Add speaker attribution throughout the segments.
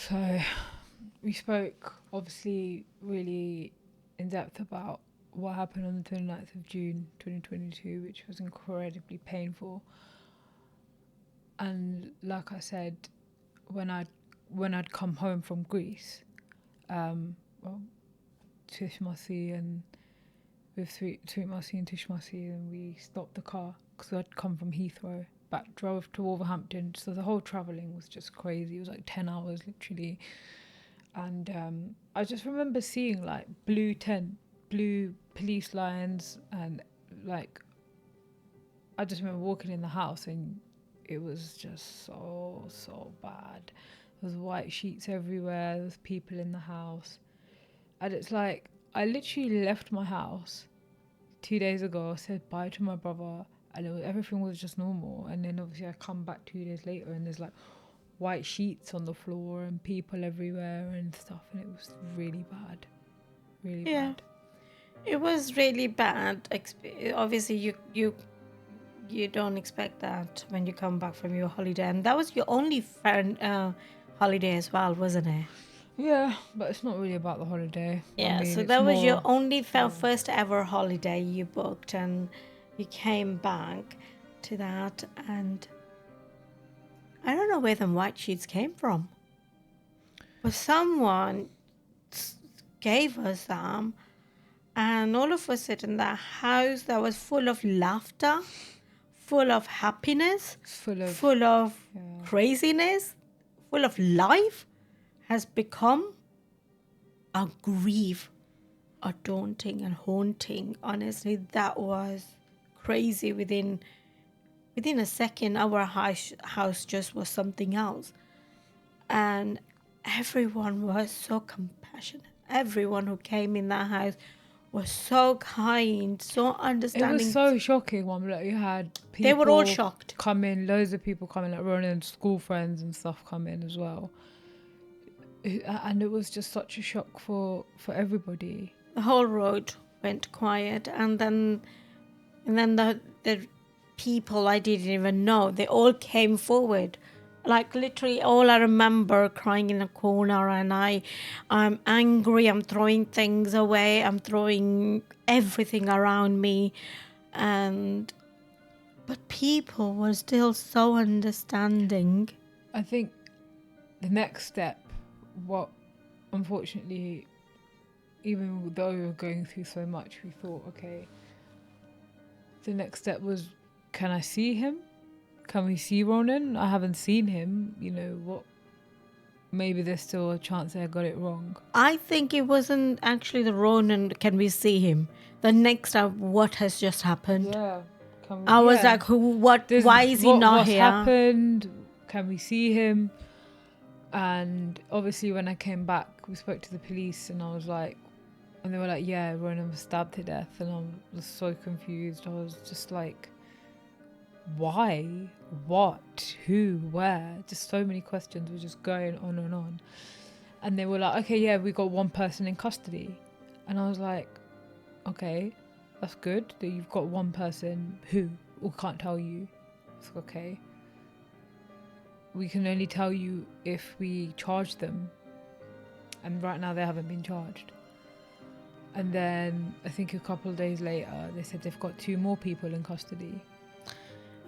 Speaker 1: So we spoke obviously really in depth about what happened on the 29th of June 2022, which was incredibly painful. And like I said, when I'd come home from Greece, well, Tishmasi and with Tishmasi and Tishmasi, and we stopped the car because I'd come from Heathrow, drove to Wolverhampton. So the whole travelling was just crazy. It was like 10 hours literally. And I just remember seeing like blue police lines, and like I just remember walking in the house and it was just so bad. There was white sheets everywhere, there was people in the house. And it's like I literally left my house 2 days ago, said bye to my brother, and everything was just normal. And then obviously I come back 2 days later and there's like white sheets on the floor and people everywhere and stuff, and it was really bad. Really bad.
Speaker 2: It was really bad. Obviously, you don't expect that when you come back from your holiday, and that was your only holiday as well, wasn't it?
Speaker 1: Yeah, but it's not really about the holiday. I
Speaker 2: Yeah.
Speaker 1: mean,
Speaker 2: So
Speaker 1: it's
Speaker 2: that was your
Speaker 1: more.
Speaker 2: only first ever holiday you booked, and you came back to that, and I don't know where the white sheets came from, but someone gave us them. And all of a sudden, the house that was full of laughter, full of happiness, full of craziness, full of life, has become a grief, a daunting and haunting. Honestly, that was crazy. Within a second, our house just was something else. And everyone was so compassionate. Everyone who came in that house was so kind, so
Speaker 1: It
Speaker 2: understanding.
Speaker 1: was so shocking. One, like you had people.
Speaker 2: They were all shocked.
Speaker 1: Come in, loads of people come in, like Ronan's school friends and stuff come in as well. And it was just such a shock for everybody.
Speaker 2: The whole road went quiet, and then the people I didn't even know, they all came forward. Like literally all I remember crying in a corner, and I'm angry, I'm throwing things away, I'm throwing everything around me, but people were still so understanding.
Speaker 1: I think the next step, what unfortunately, even though we were going through so much, we thought, okay, the next step was, can I see him? Can we see Ronan? I haven't seen him. You know what? Maybe there's still a chance I got it wrong.
Speaker 2: I think it wasn't actually the Ronan. Can we see him? The next up, what has just happened?
Speaker 1: Yeah.
Speaker 2: I was like, who? What? Why is he not
Speaker 1: what's
Speaker 2: here?
Speaker 1: Happened? Can we see him? And obviously, when I came back, we spoke to the police, and I was like, and they were like, yeah, Ronan was stabbed to death, and I was so confused. I was just like, why? What? Who? Where? Just so many questions were just going on and on. And they were like, okay, yeah, we got one person in custody. And I was like, okay, that's good that you've got one person. Who? We can't tell you. It's okay. We can only tell you if we charge them. And right now they haven't been charged. And then I think a couple of days later, they said they've got 2 more people in custody.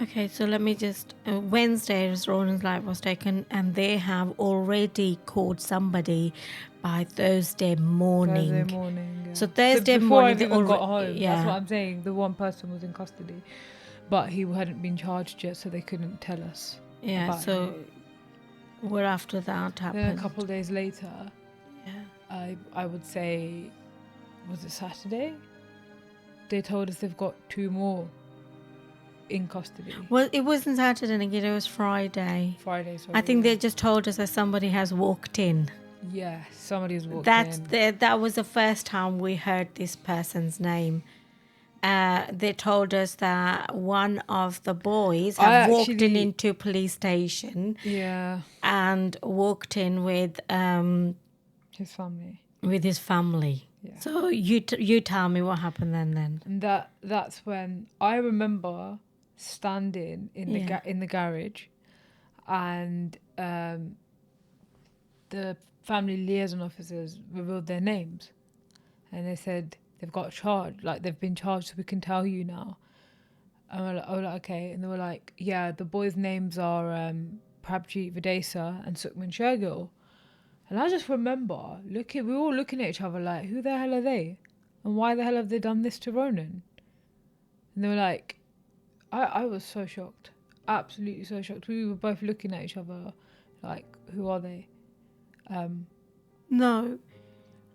Speaker 2: Okay, so let me just... Wednesday, Ronan's life was taken, and they have already caught somebody by Thursday morning.
Speaker 1: Yeah.
Speaker 2: So Thursday
Speaker 1: before
Speaker 2: morning,
Speaker 1: I even got home.
Speaker 2: Yeah.
Speaker 1: That's what I'm saying. The one person was in custody, but he hadn't been charged yet, so they couldn't tell us.
Speaker 2: Yeah, so where after that happened.
Speaker 1: Then a couple of days later, I would say, was it Saturday? They told us they've got 2 more in custody.
Speaker 2: Well, it wasn't Saturday, Nikita, it was Friday.
Speaker 1: Sorry.
Speaker 2: I think they just told us that somebody has walked in.
Speaker 1: Yeah, somebody's walked in.
Speaker 2: That was the first time we heard this person's name. They told us that one of the boys had walked into police station.
Speaker 1: Yeah.
Speaker 2: And walked in with
Speaker 1: his family.
Speaker 2: With his family. Yeah. So you tell me what happened then.
Speaker 1: And that's when I remember standing in the garage, and the family liaison officers revealed their names, and they said they've got charged, like they've been charged, so we can tell you now. And we're like, oh, like, okay. And they were like, yeah, the boys' names are Prabjit Videsa and Sukhman Shergill. And I just remember we were all looking at each other like, who the hell are they? And why the hell have they done this to Ronan? And they were like, I was so shocked. Absolutely so shocked. We were both looking at each other like, who are they?
Speaker 2: No,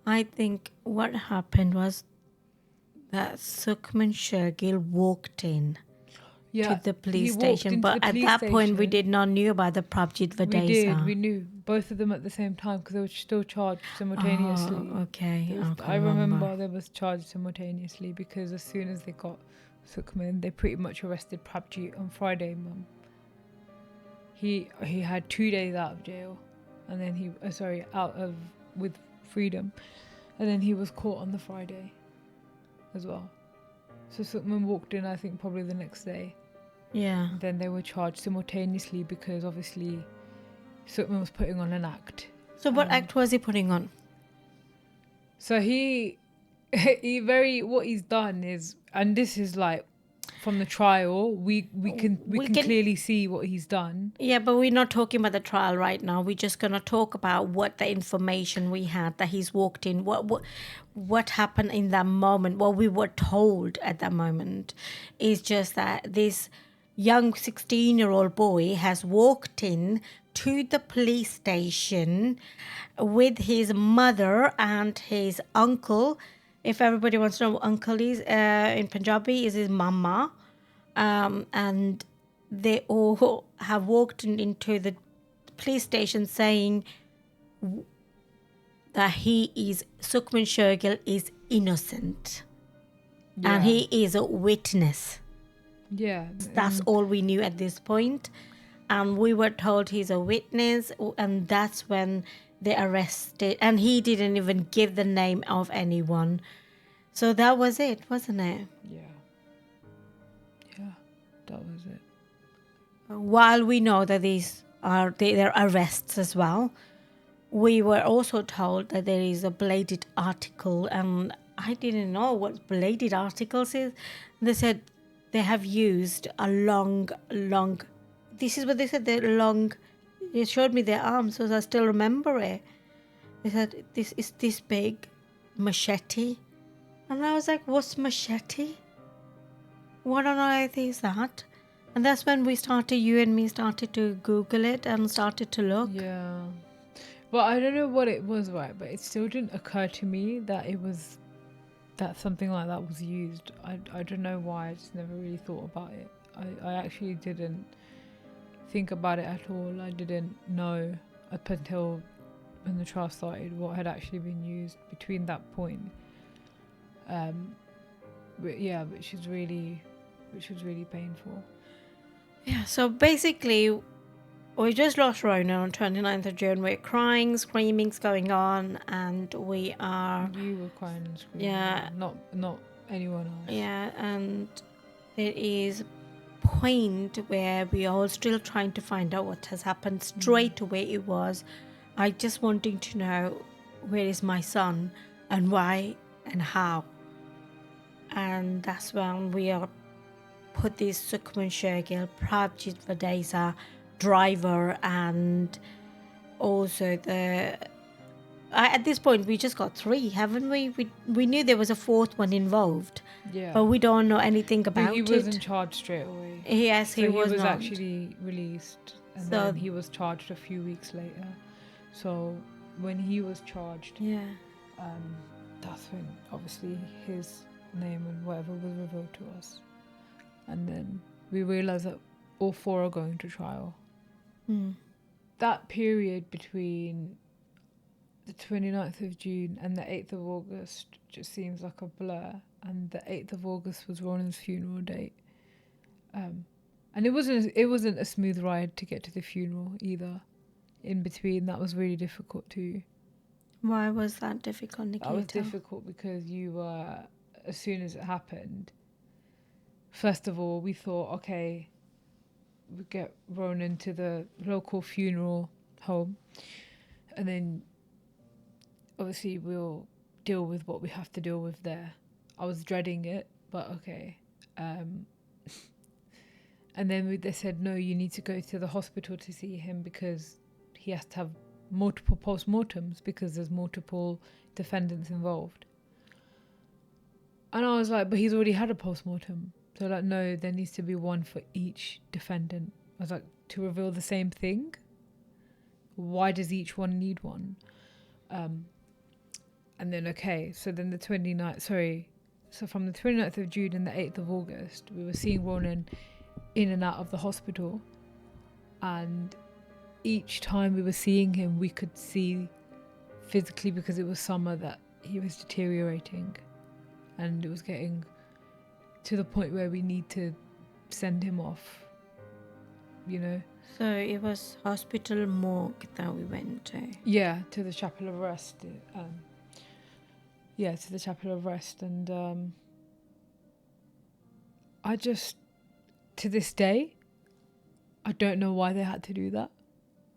Speaker 2: I think what happened was that Sukhman Shergill walked in to the police station, but at that point we did not knew about the Prabjit Videsa.
Speaker 1: We knew both of them at the same time because they were still charged simultaneously.
Speaker 2: Oh, okay.
Speaker 1: I remember they was charged simultaneously because as soon as they got Sukhman, they pretty much arrested Prabjit on Friday, Mum. He had 2 days out of jail, and then with freedom, and then he was caught on the Friday as well. So Sukhman walked in, I think, probably the next day.
Speaker 2: Yeah.
Speaker 1: Then they were charged simultaneously because obviously Sukhman was putting on an act.
Speaker 2: So what act was he putting on?
Speaker 1: So what he's done is, and this is like from the trial, we can clearly see what he's done.
Speaker 2: Yeah, but we're not talking about the trial right now. We're just gonna talk about what the information we had that he's walked in. What happened in that moment? What we were told at that moment is just that this young 16-year-old boy has walked in to the police station with his mother and his uncle. If everybody wants to know what uncle is, in Punjabi is his mama. And they all have walked into the police station saying that Sukhman Shergill is innocent.
Speaker 1: Yeah.
Speaker 2: And he is a witness.
Speaker 1: Yeah.
Speaker 2: That's all we knew at this point. And we were told he's a witness, and that's when they arrested. And he didn't even give the name of anyone. So that was it, wasn't it?
Speaker 1: Yeah. Yeah, that was it.
Speaker 2: While we know that these are their arrests as well, we were also told that there is a bladed article, and I didn't know what bladed articles is. They said they have used a long, this is what they said, they're long, they showed me their arms, so I still remember it. They said, this is this big machete. And I was like, what's machete? What on earth is that? And that's when you and me started to Google it and started to look.
Speaker 1: Yeah. Well, I don't know what it was, right? But it still didn't occur to me that something like that was used. I don't know why. I just never really thought about it. I actually didn't think about it at all. I didn't know up until when the trial started what had actually been used between that point. But yeah, which was really painful.
Speaker 2: Yeah, so basically, we just lost Ronan on 29th of June. We're crying, screaming's going on, and we are...
Speaker 1: You were crying and screaming.
Speaker 2: Yeah.
Speaker 1: Not anyone else.
Speaker 2: Yeah, and there is point where we are all still trying to find out what has happened. Straight away it was, I just wanting to know where is my son and why and how. And that's when we are put this Sukhman Shergill, Prabjit Videsa, driver, and also at this point we just got 3, haven't we? We knew there was a 4th one involved.
Speaker 1: Yeah.
Speaker 2: But we don't know anything about it.
Speaker 1: He wasn't charged straight away.
Speaker 2: Yes, he was not.
Speaker 1: Actually released, and then he was charged a few weeks later. So when he was charged, that's when obviously his name and whatever was revealed to us, and then we realized that all 4 are going to trial. That period between the 29th of June and the 8th of August just seems like a blur. And the 8th of August was Ronan's funeral date. And it wasn't a smooth ride to get to the funeral either. In between, that was really difficult too.
Speaker 2: Why was that difficult, Nikita?
Speaker 1: That was difficult because as soon as it happened, first of all, we thought, okay, we get Ronan to the local funeral home. And then obviously we'll deal with what we have to deal with there. I was dreading it, but okay. And then they said, no, you need to go to the hospital to see him because he has to have multiple post-mortems because there's multiple defendants involved. And I was like, but he's already had a post-mortem. So like, no, there needs to be one for each defendant. I was like, to reveal the same thing? Why does each one need one? And then, okay, so then the 29th, so from the 29th of June and the 8th of August, we were seeing Ronan in and out of the hospital. And each time we were seeing him, we could see physically, because it was summer, that he was deteriorating. And it was getting to the point where we need to send him off, you know?
Speaker 2: So it was hospital morgue that we went to.
Speaker 1: Yeah, to the Chapel of Rest. To the Chapel of Rest. And I just, to this day, I don't know why they had to do that.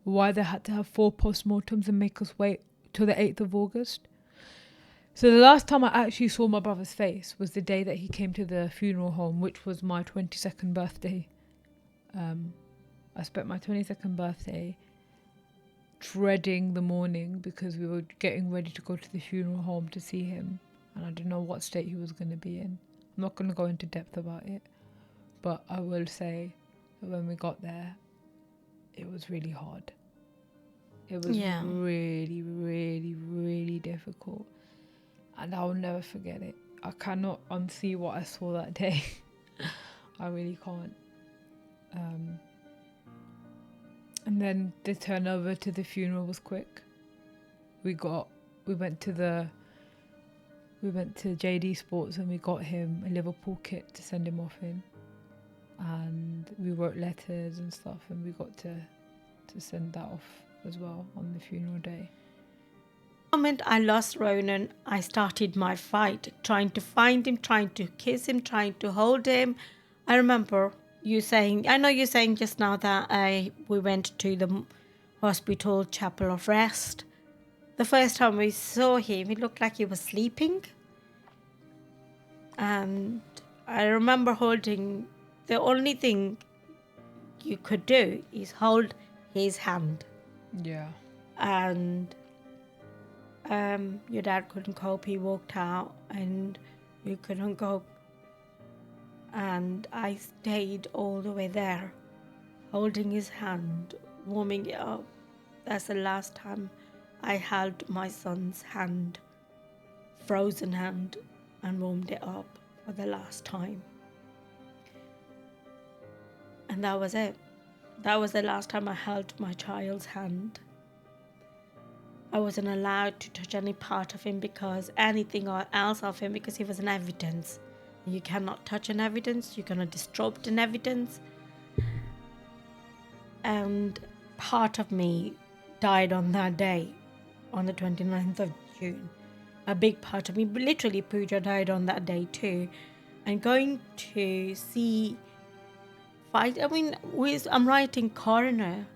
Speaker 1: Why they had to have 4 postmortems and make us wait till the 8th of August. So the last time I actually saw my brother's face was the day that he came to the funeral home, which was my 22nd birthday. I spent my 22nd birthday dreading the morning because we were getting ready to go to the funeral home to see him, and I didn't know what state he was going to be in. I'm not going to go into depth about it, but I will say that when we got there, it was really hard. It was really, really, really difficult, and I will never forget it. I cannot unsee what I saw that day. I really can't. And then the turnover to the funeral was quick. We went to JD Sports and we got him a Liverpool kit to send him off in. And we wrote letters and stuff, and we got to send that off as well on the funeral day.
Speaker 2: The moment I lost Ronan, I started my fight, trying to find him, trying to kiss him, trying to hold him. I remember I know you're saying just now that we went to the hospital Chapel of Rest. The first time we saw him, it looked like he was sleeping. And I remember holding, the only thing you could do is hold his hand.
Speaker 1: Yeah.
Speaker 2: And your dad couldn't cope, he walked out, and you couldn't cope. And I stayed all the way there, holding his hand, warming it up. That's the last time I held my son's hand, frozen hand, and warmed it up for the last time. And that was it. That was the last time I held my child's hand. I wasn't allowed to touch any part of him anything else of him, because he was an evidence. You cannot touch an evidence, you're going to disrupt an evidence. And part of me died on that day, on the 29th of June. A big part of me, literally Pooja died on that day too. And going to see I'm writing coroner.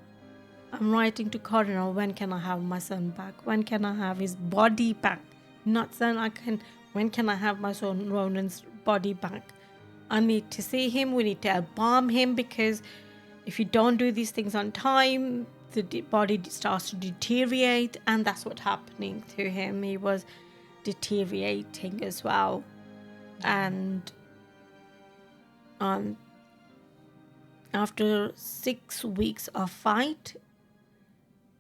Speaker 2: I'm writing to coroner, when can I have my son back? When can I have his body back? Not son, when can I have my son Ronan's body back? I need to see him. We need to embalm him, because if you don't do these things on time, the body starts to deteriorate, and that's what's happening to him. He was deteriorating as well. And after 6 weeks of fight,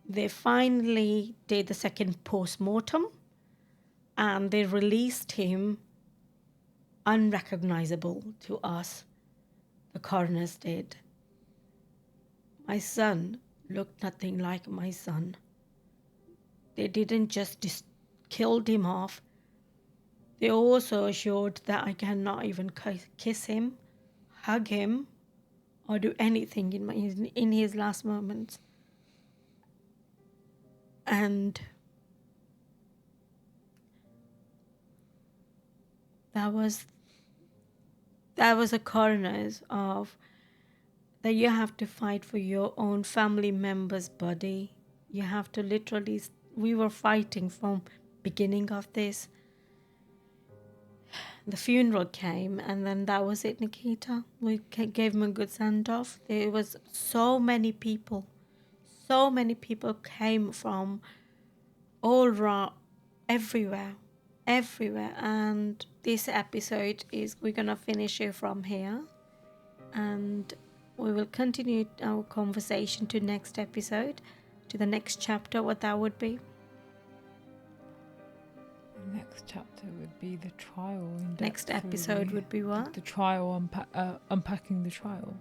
Speaker 2: they finally did the second post-mortem, and they released him unrecognizable to us. The coroners did. My son looked nothing like my son. They didn't just killed him off. They also assured that I cannot even kiss him, hug him, or do anything in his last moments. And that was a coroner's of that you have to fight for your own family member's body. You have to literally we were fighting from beginning of this. The funeral came, and then that was it, Nikita. We gave him a good send off. There was so many people came from all around, everywhere, and this episode is, we're gonna finish it from here, and we will continue our conversation to next episode, to the next chapter, what that would be.
Speaker 1: The next chapter would be the trial.
Speaker 2: Next episode would be what?
Speaker 1: The trial, unpacking the trial.